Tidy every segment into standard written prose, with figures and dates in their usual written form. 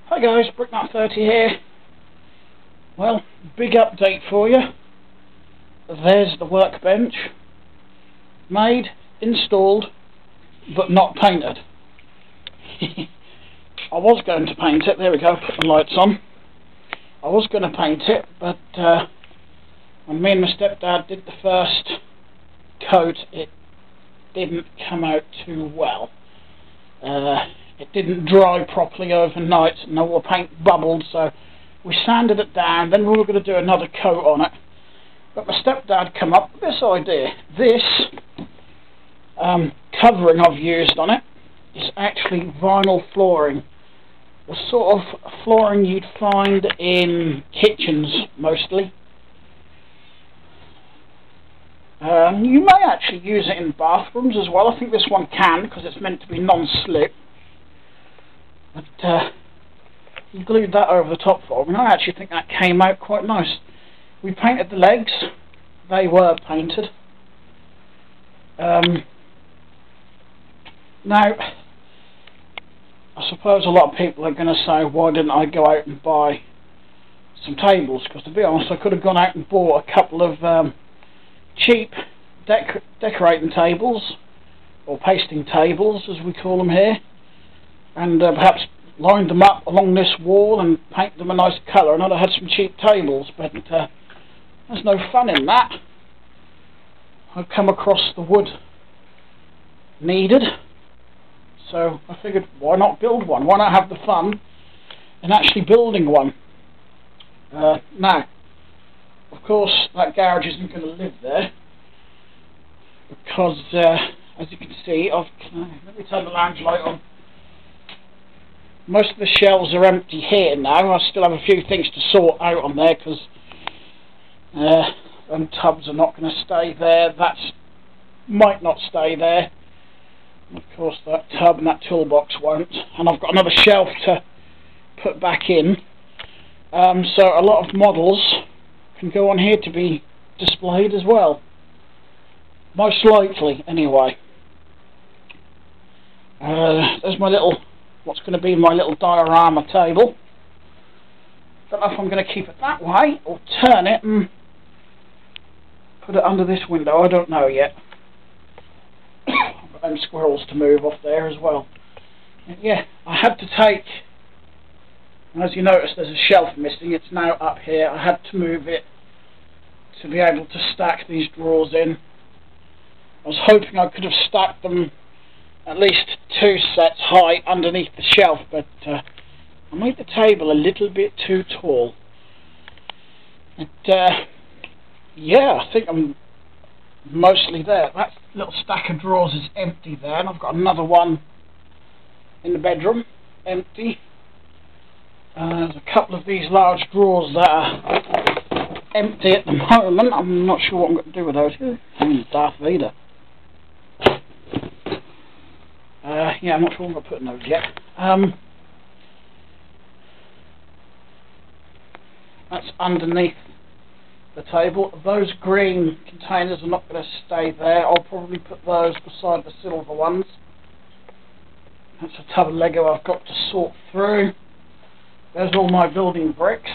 Hi guys, Bricknut30 here. Well, big update for you. There's the workbench. Made, installed, but not painted. I was going to paint it. There we go, put the lights on. I was going to paint it, but when me and my stepdad did the first coat, it didn't come out too well. It didn't dry properly overnight, and all the paint bubbled, so we sanded it down. Then we were going to do another coat on it, but my stepdad came up with this idea. This covering I've used on it is actually vinyl flooring, the sort of flooring you'd find in kitchens mostly. You may actually use it in bathrooms as well. I think this one can, because it's meant to be non-slip. But he glued that over the top for me, and I actually think that came out quite nice. We painted the legs. They were painted. Now, I suppose a lot of people are going to say, why didn't I go out and buy some tables? Because to be honest, I could have gone out and bought a couple of cheap decorating tables, or pasting tables as we call them here, and perhaps lined them up along this wall and paint them a nice colour, and I'd have had some cheap tables, but there's no fun in that. I've come across the wood needed, so I figured, why not build one? Why not have the fun in actually building one? Now, of course, that garage isn't going to live there, because as you can see, let me turn the lounge light on. Most of the shelves are empty here now. I still have a few things to sort out on there, because them tubs are not going to stay there. That might not stay there. And of course, that tub and that toolbox won't. And I've got another shelf to put back in. So a lot of models can go on here to be displayed as well. Most likely, anyway. There's my little, what's going to be my little diorama table. Don't know if I'm going to keep it that way or turn it and put it under this window. I don't know yet. I've got them squirrels to move off there as well. And yeah, I had to take, as you notice, there's a shelf missing. It's now up here. I had to move it to be able to stack these drawers in. I was hoping I could have stacked them at least 2 sets high underneath the shelf, but I made the table a little bit too tall. And yeah, I think I'm mostly there. That little stack of drawers is empty there, and I've got another one in the bedroom, empty. There's a couple of these large drawers that are empty at the moment. I'm not sure what I'm going to do with those. Darth Vader. Yeah, I'm not sure what I'm going to put in those yet. That's underneath the table. Those green containers are not going to stay there. I'll probably put those beside the silver ones. That's a tub of Lego I've got to sort through. There's all my building bricks.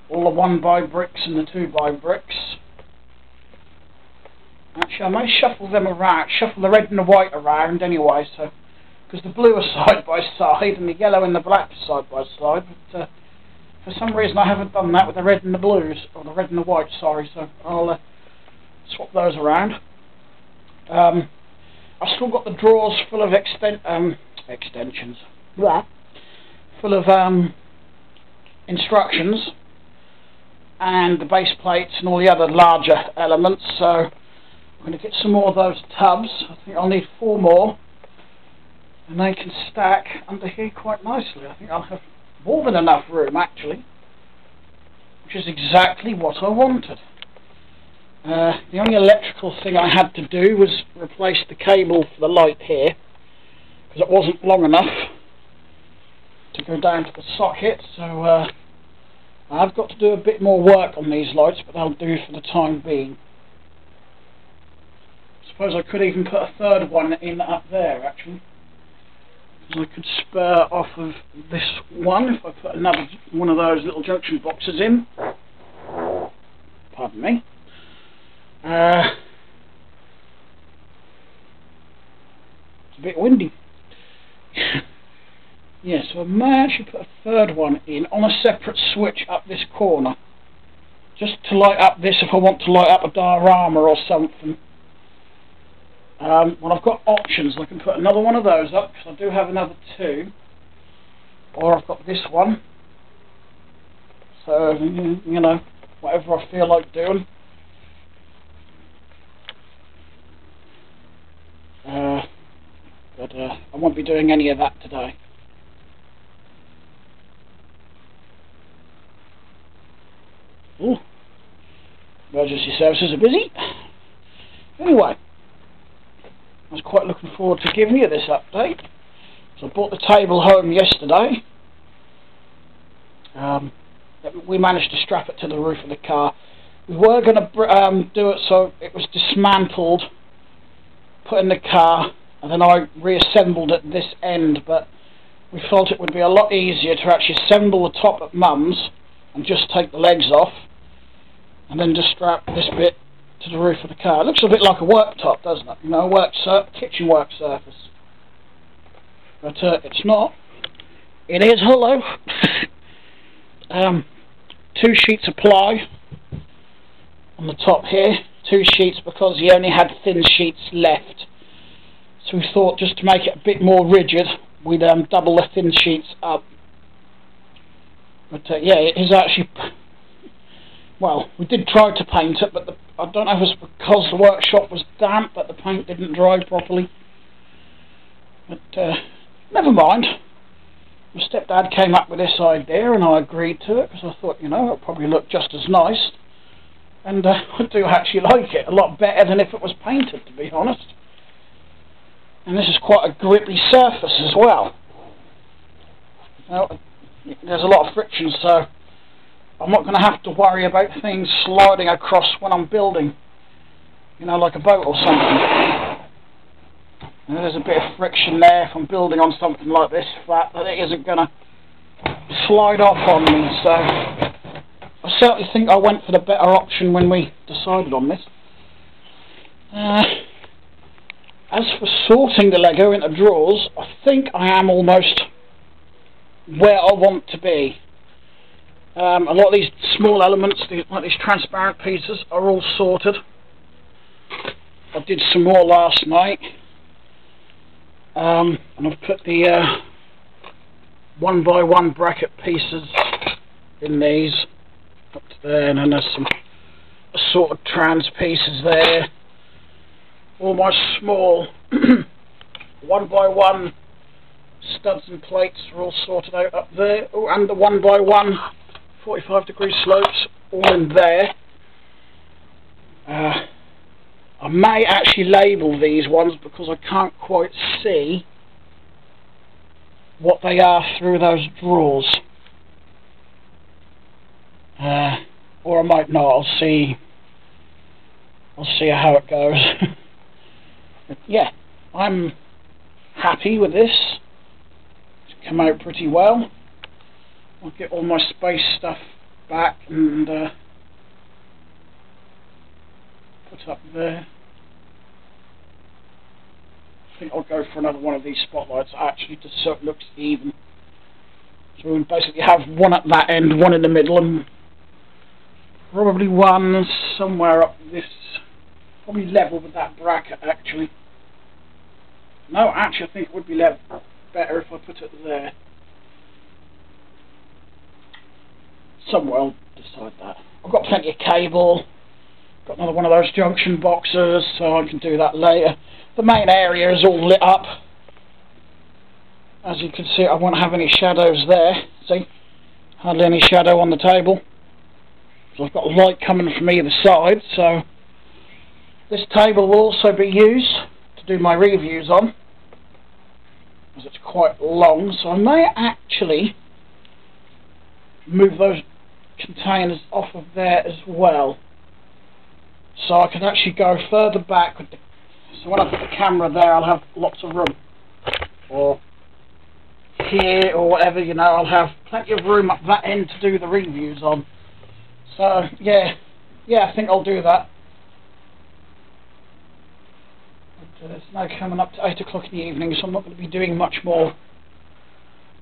All the 1x bricks and the 2x bricks. Actually, I may shuffle them around, shuffle the red and the white around anyway, so because the blue are side by side and the yellow and the black are side by side, but for some reason I haven't done that with the red and the blues, or the red and the white, sorry, so I'll swap those around. I've still got the drawers full of extensions, blah, full of instructions, and the base plates and all the other larger elements, so I'm going to get some more of those tubs. I think I'll need 4 more, and they can stack under here quite nicely. I think I'll have more than enough room actually, which is exactly what I wanted. The only electrical thing I had to do was replace the cable for the light here, because it wasn't long enough to go down to the socket, so I've got to do a bit more work on these lights, but they'll do for the time being. I suppose I could even put a third one in up there actually. So I could spur off of this one if I put another one of those little junction boxes in. Pardon me. It's a bit windy. Yeah, so I may actually put a third one in on a separate switch up this corner, just to light up this if I want to light up a diorama or something. Well, I've got options. I can put another one of those up, because I do have another two, or I've got this one. So, you know, whatever I feel like doing. But I won't be doing any of that today. Ooh. Emergency services are busy. Anyway, I was quite looking forward to giving you this update. So I brought the table home yesterday. We managed to strap it to the roof of the car. We were going to do it so it was dismantled, put in the car, and then I reassembled at this end, but we felt it would be a lot easier to actually assemble the top at Mum's and just take the legs off, and then just strap this bit to the roof of the car. It looks a bit like a worktop, doesn't it? You know, kitchen work surface. But it's not. It is hollow. 2 sheets of ply on the top here. 2 sheets because he only had thin sheets left. So we thought, just to make it a bit more rigid, we'd double the thin sheets up. But yeah, it is actually... Well, we did try to paint it, but I don't know if it was because the workshop was damp that the paint didn't dry properly. But never mind. My stepdad came up with this idea and I agreed to it, because I thought, you know, it'll probably look just as nice. And I do actually like it a lot better than if it was painted, to be honest. And this is quite a grippy surface as well. Now, there's a lot of friction, so I'm not going to have to worry about things sliding across when I'm building, you know, like a boat or something. And there's a bit of friction there if I'm building on something like this flat, that it isn't going to slide off on me. So I certainly think I went for the better option when we decided on this. As for sorting the Lego into drawers, I think I am almost where I want to be. A lot of these small elements, like these transparent pieces, are all sorted. I did some more last night. And I've put the 1x1 bracket pieces in these up to there, and then there's some assorted trans pieces there. All my small 1x1 studs and plates are all sorted out up there. Oh, and the 1x1 45-degree slopes all in there. I may actually label these ones because I can't quite see what they are through those drawers. Or I might not. I'll see how it goes. But yeah, I'm happy with this. It's come out pretty well. I'll get all my space stuff back and put up there. I think I'll go for another one of these spotlights actually, just so it looks even. So we'll basically have one at that end, one in the middle, and probably one somewhere up this, probably level with that bracket actually. No, actually I think it would be better if I put it there. Somewhere I'll decide that. I've got plenty of cable. Got another one of those junction boxes, so I can do that later. The main area is all lit up. As you can see, I won't have any shadows there. See? Hardly any shadow on the table. So I've got light coming from either side, so this table will also be used to do my reviews on, as it's quite long, so I may actually move those containers off of there as well, so I can actually go further back with the, so when I put the camera there I'll have lots of room, or here or whatever, you know, I'll have plenty of room up that end to do the reviews on. So yeah, I think I'll do that. But, it's now coming up to 8 o'clock in the evening, so I'm not going to be doing much more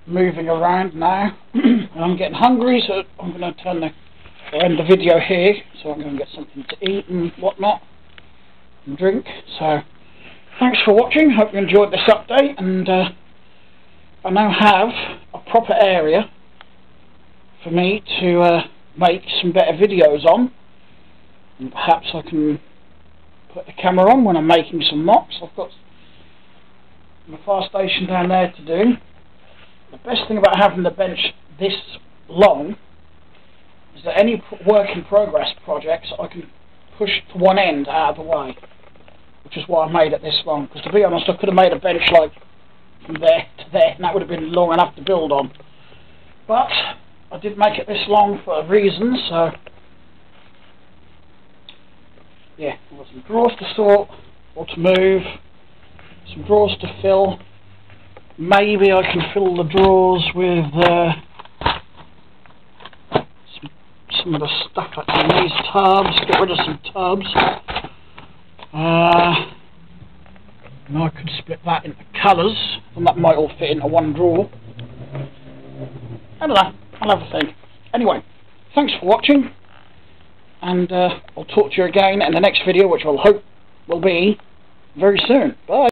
moving around now. And I'm getting hungry, so I'm going to end the video here, so I'm going to get something to eat and whatnot and drink. So thanks for watching, hope you enjoyed this update, and I now have a proper area for me to make some better videos on, and perhaps I can put the camera on when I'm making some mocks. I've got my fire station down there to do. The best thing about having the bench this long is that any work in progress projects I can push to one end out of the way, which is why I made it this long, because to be honest I could have made a bench like from there to there and that would have been long enough to build on, but I did make it this long for a reason. So yeah, I've got some drawers to sort or to move, some drawers to fill. Maybe I can fill the drawers with some of the stuff that's in these tubs, get rid of some tubs. And I could split that into colours, and that might all fit into one drawer. I don't know, I'll have a think. Anyway, thanks for watching, and I'll talk to you again in the next video, which I'll hope will be very soon. Bye.